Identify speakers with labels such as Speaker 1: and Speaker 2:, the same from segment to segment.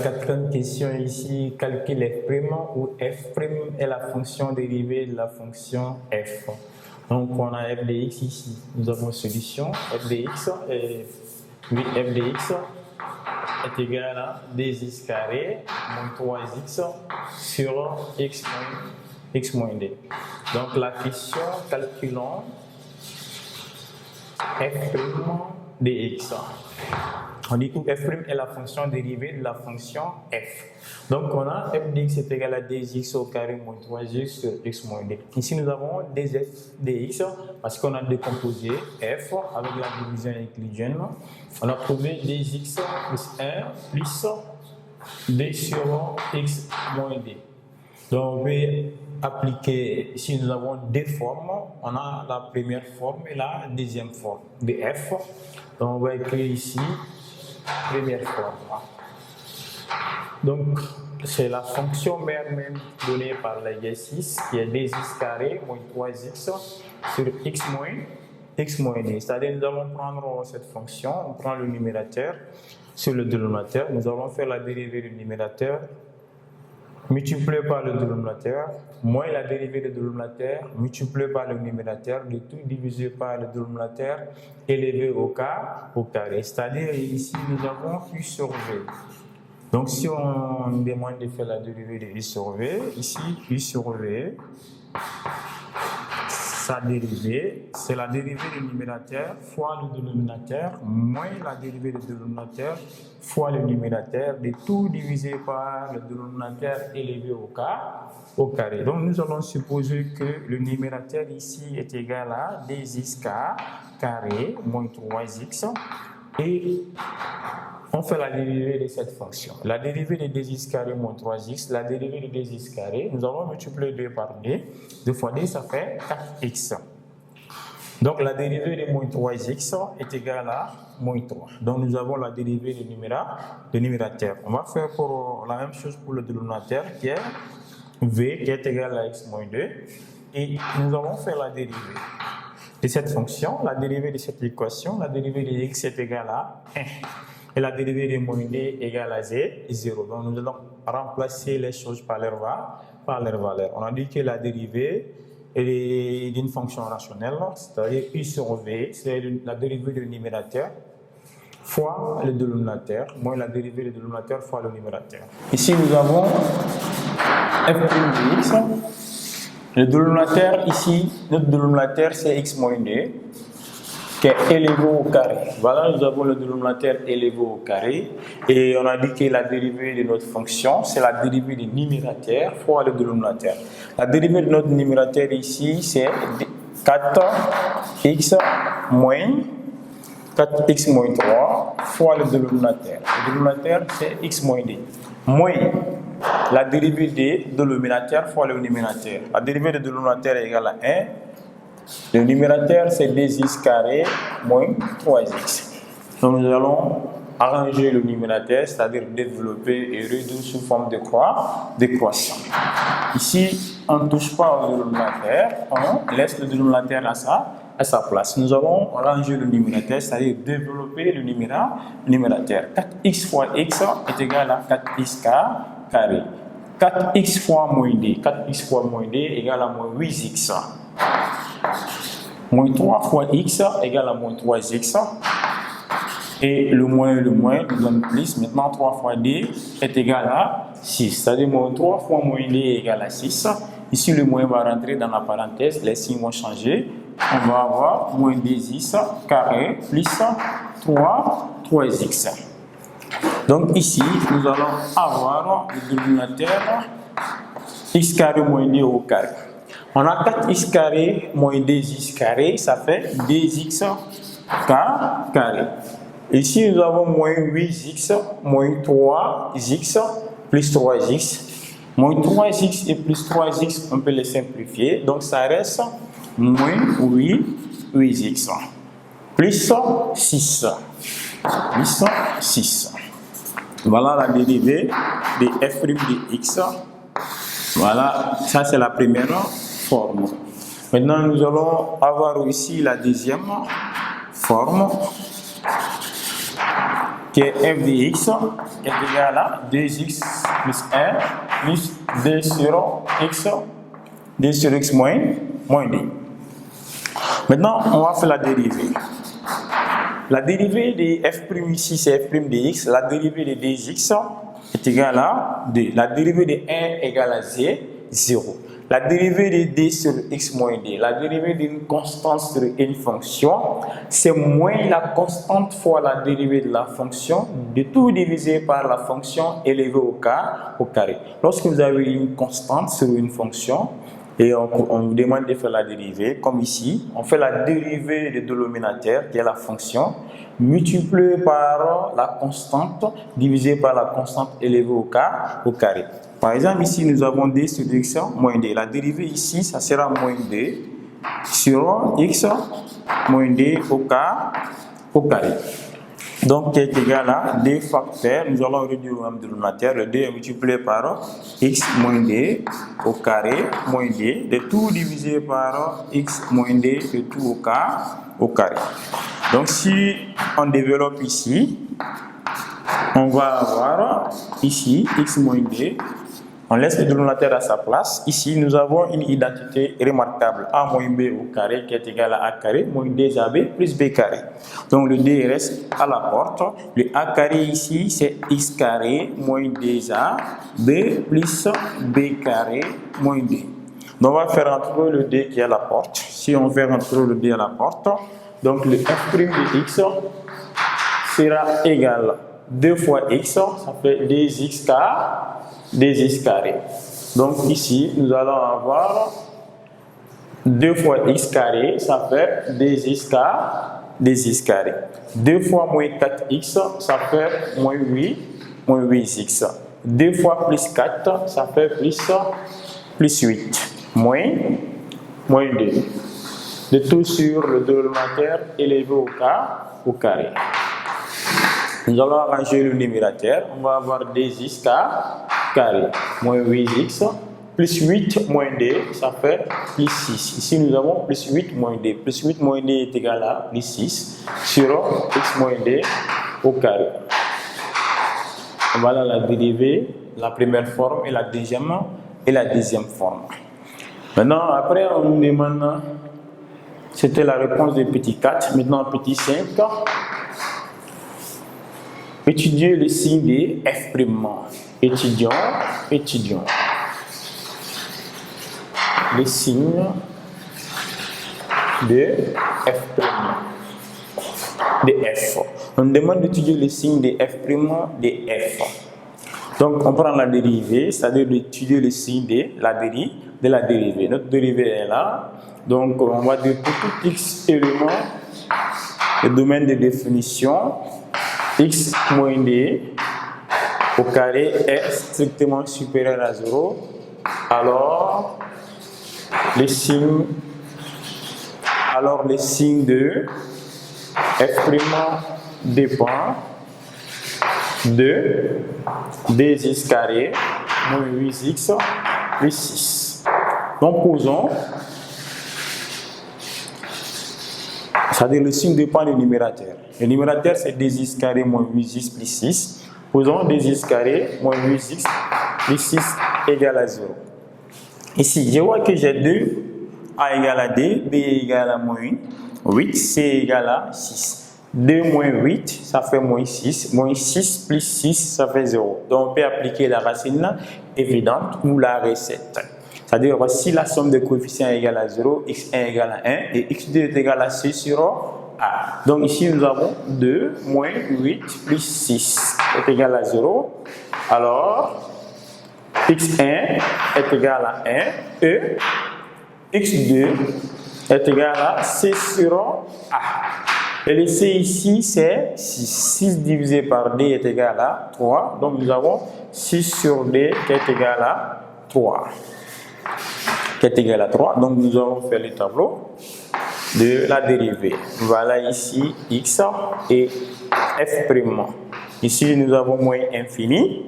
Speaker 1: quatrième question ici, calcule f' où f' est la fonction dérivée de la fonction f. Donc on a f de x ici. Nous avons solution f de x et oui, f de x est égal à 2x carré moins 3x sur x moins d. Donc la question, calculons f' de x. On dit où f' est la fonction dérivée de la fonction f. Donc on a f de x est égal à 2x au carré moins 3x sur x moins d. Ici nous avons 2f de x parce qu'on a décomposé f avec la division euclidienne. On a trouvé 2x plus 1 plus d sur x moins d. Donc on peut appliquer, ici nous avons deux formes. On a la première forme et la deuxième forme de f. Donc on va écrire ici première forme. Donc, c'est la fonction mère même donnée par l'exercice qui est 2x carré moins 3x sur x moins d. C'est-à-dire, nous allons prendre cette fonction, on prend le numérateur sur le dénominateur, nous allons faire la dérivée du numérateur multiplié par le dénominateur, moins la dérivée du dénominateur, multiplié par le numérateur, le tout divisé par le dénominateur, élevé au carré. C'est-à-dire, ici, nous avons u sur v. Donc, si on demande de faire la dérivée de u sur v, ici, u sur v, sa dérivée, c'est la dérivée du numérateur fois le dénominateur, moins la dérivée du dénominateur fois le numérateur, de tout divisé par le dénominateur élevé au carré. Donc, nous allons supposer que le numérateur ici est égal à 2x carré moins 3x et on fait la dérivée de cette fonction. La dérivée de 2x carré moins 3x, la dérivée de 2x carré, nous allons multiplier 2 par 2. 2 fois 2, ça fait 4x. Donc la dérivée de moins 3x est égale à moins 3. Donc nous avons la dérivée du numérateur. On va faire pour la même chose pour le dénominateur qui est v qui est égal à x moins 2. Et nous allons faire la dérivée de cette fonction, la dérivée de cette équation, la dérivée de x est égale à 1. Et la dérivée de moins d égale à 0. Donc nous allons remplacer les choses par leur valeur. On a dit que la dérivée est d'une fonction rationnelle, c'est-à-dire u sur v, c'est la dérivée du numérateur fois le dénominateur, moins la dérivée du dénominateur fois le numérateur. Ici nous avons f' de x. Le dénominateur ici, notre dénominateur c'est x moins d. Qui est élevé au carré. Voilà, nous avons le dénominateur élevé au carré. Et on a dit que la dérivée de notre fonction, c'est la dérivée du numérateur fois le dénominateur. La dérivée de notre numérateur ici, c'est 4x moins 3 fois le dénominateur. Le dénominateur, c'est x moins d. Moins la dérivée de dénominateur fois le numérateur. La dérivée de dénominateur est égale à 1. Le numérateur, c'est 2x carré moins 3x. Donc, nous allons arranger le numérateur, c'est-à-dire développer et réduire sous forme de croissant. Ici, on ne touche pas au dénominateur, on laisse le dénominateur à sa place. Nous allons arranger le numérateur, c'est-à-dire développer le numérateur. 4x fois x est égal à 4x carré. 4x fois moins d. 4x fois moins d égale à moins 8x. Moins 3 fois x égale à moins 3x. Et le moins nous donne plus. Maintenant, 3 fois d est égal à 6. C'est-à-dire moins 3 fois moins d égale à 6. Ici, le moins va rentrer dans la parenthèse. Les signes vont changer. On va avoir moins 2x carré plus 3x. Donc ici, nous allons avoir le dénominateur x carré moins d au carré. On a 4x carré moins 2x carré, ça fait 2x carré. Ici, nous avons moins 8x moins 3x plus 3x. Moins 3x et plus 3x, on peut les simplifier. Donc, ça reste moins 8x plus 6. Plus 6. Voilà la dérivée de f' de x. Voilà, ça c'est la première forme. Maintenant, nous allons avoir ici la deuxième forme. qui est f de x est égal à 2x plus 1 plus 2 sur x moins d. Maintenant, on va faire la dérivée. La dérivée de f' ici, c'est f' de x. La dérivée de 2x est égale à 2. La dérivée de 1 est égale à 0. La dérivée de d sur x moins d, la dérivée d'une constante sur une fonction, c'est moins la constante fois la dérivée de la fonction, de tout divisé par la fonction élevée au carré. Lorsque vous avez une constante sur une fonction, et on vous demande de faire la dérivée, comme ici, on fait la dérivée du dénominateur, qui est la fonction, multipliée par la constante, divisée par la constante élevée au carré. Par exemple, ici, nous avons d sur x moins d. La dérivée ici, ça sera moins d sur x moins d au carré. Donc, qui est égal à 2 facteurs. Nous allons réduire le dénominateur. Le d est multiplié par x moins d au carré moins d. De tout divisé par x moins d de tout au carré. Donc, si on développe ici, on va avoir ici x moins d. On laisse le dénominateur à sa place. Ici, nous avons une identité remarquable. A moins b au carré qui est égal à a carré moins 2ab plus b carré. Donc, le d reste à la porte. Le a carré ici, c'est x carré moins 2ab plus b carré moins d. Donc, on va faire entrer le d qui est à la porte. Si on fait entrer le d à la porte, donc le f' de x sera égal à 2 fois x, ça fait 2x carré. Donc ici, nous allons avoir 2 fois x carré, ça fait 2x carré. 2 fois moins 4x, ça fait moins 8x. 2 fois plus 4, ça fait plus 8. Moins 2. De tout sur le dénominateur élevé au carré. Nous allons arranger le numérateur. On va avoir 2x carré moins 8x plus 8 moins d, ça fait plus 6. Ici, nous avons plus 8 moins d. Plus 8 moins d est égal à plus 6 sur x moins d au carré. Voilà la dérivée, la première forme et la deuxième forme. Maintenant, après, on nous demande, c'était la réponse de petit 4. Maintenant, petit 5. Étudier le signe de f'. Étudions. Le signe de f'. De f. On demande d'étudier le signe de f' de f. Donc, on prend la dérivée, c'est-à-dire d'étudier le signe de la dérivée. Notre dérivée est là. Donc, on va dire pour tout x élément, le domaine de définition, x moins d au carré est strictement supérieur à 0, alors le signe de f' dépend de 2x carré moins 8x plus 6. Donc posons, c'est-à-dire le signe dépend du numérateur. Le numérateur c'est 2x carré moins 8x plus 6. Posons 2x carré moins 8x plus 6 égale à 0. Ici, je vois que j'ai 2, a égale à d, b égale à moins 8, c égale à 6. 2 moins 8, ça fait moins 6. Moins 6 plus 6, ça fait 0. Donc, on peut appliquer la racine évidente ou la recette. C'est-à-dire, si la somme des coefficients est égale à 0, x1 égale à 1 et x2 est égal à c sur a. Donc, ici, nous avons 2 moins 8 plus 6 est égal à 0. Alors, x1 est égal à 1 et x2 est égal à c sur a. Et le c ici, c'est 6. 6 divisé par d est égal à 3. Donc, nous avons 6 sur d qui est égal à 3. Donc, nous allons faire le tableau de la dérivée. Voilà ici x et f'. Ici, nous avons moins infini.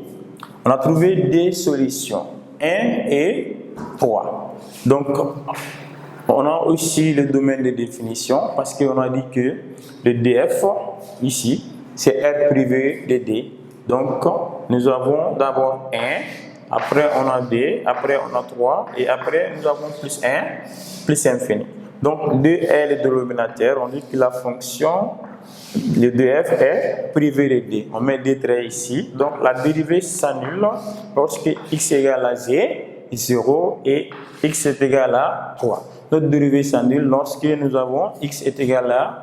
Speaker 1: On a trouvé des solutions, 1 et 3. Donc, on a aussi le domaine de définition parce qu'on a dit que le df, ici, c'est R privé de D. Donc, nous avons d'abord 1, après on a 2, après on a 3, et après nous avons plus 1, plus infini. Donc, 2 est le dénominateur, on dit que la fonction, le 2f est privé de D. On met des traits ici, donc la dérivée s'annule lorsque x égale à z, 0, et x est égal à 3. Notre dérivée s'annule lorsque nous avons x est égal à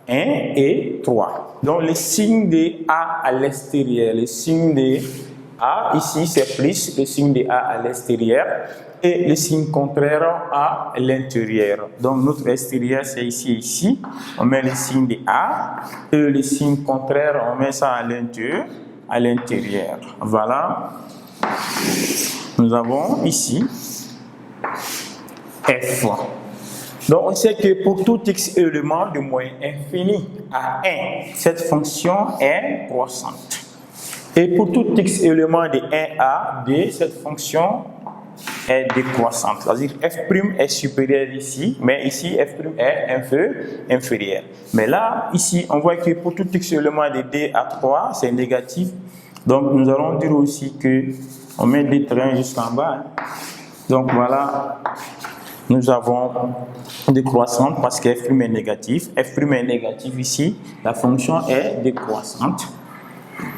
Speaker 1: 1 et 3. Donc, le signe de A à l'extérieur, le signe de A, ici c'est plus, le signe de A à l'extérieur, et le signe contraire à l'intérieur. Donc, notre extérieur c'est ici, ici. On met le signe de A, et le signe contraire, on met ça à l'intérieur. Voilà. Nous avons ici F. Donc, on sait que pour tout x élément de moyenne infini à 1, cette fonction est croissante. Et pour tout x élément de 1 à 2, cette fonction est décroissante. C'est-à-dire f' est supérieur ici, mais ici f' est inférieur. Mais là, ici, on voit que pour tout x élément de 2 à 3, c'est négatif. Donc, nous allons dire aussi que on met des trains jusqu'en bas. Donc, voilà. Nous avons décroissante parce que f' est négatif. F' est négatif ici, la fonction est décroissante.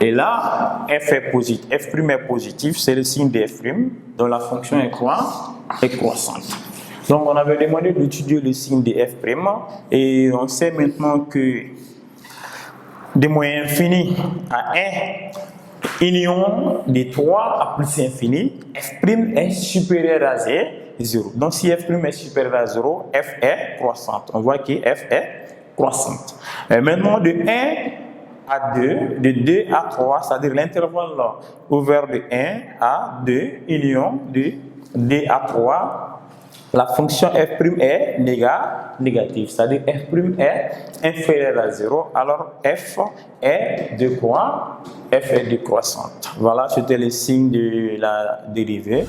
Speaker 1: Et là, f est positif. F' est positif, c'est le signe de f', donc la fonction est quoi? Est croissante. Donc, on avait demandé d'étudier le signe de f', et on sait maintenant que de moyenne infinie à 1, union de 3 à plus infini, f' est supérieur à 0. Donc, si f' est supérieur à 0, f est croissante. On voit que f est croissante. Et maintenant, de 1 à 2, de 2 à 3, c'est-à-dire l'intervalle ouvert de 1 à 2, union de 2 à 3, la fonction f' est négative, c'est-à-dire f' est inférieur à 0, alors f est de quoi? F est décroissante. Voilà, c'était le signe de la dérivée.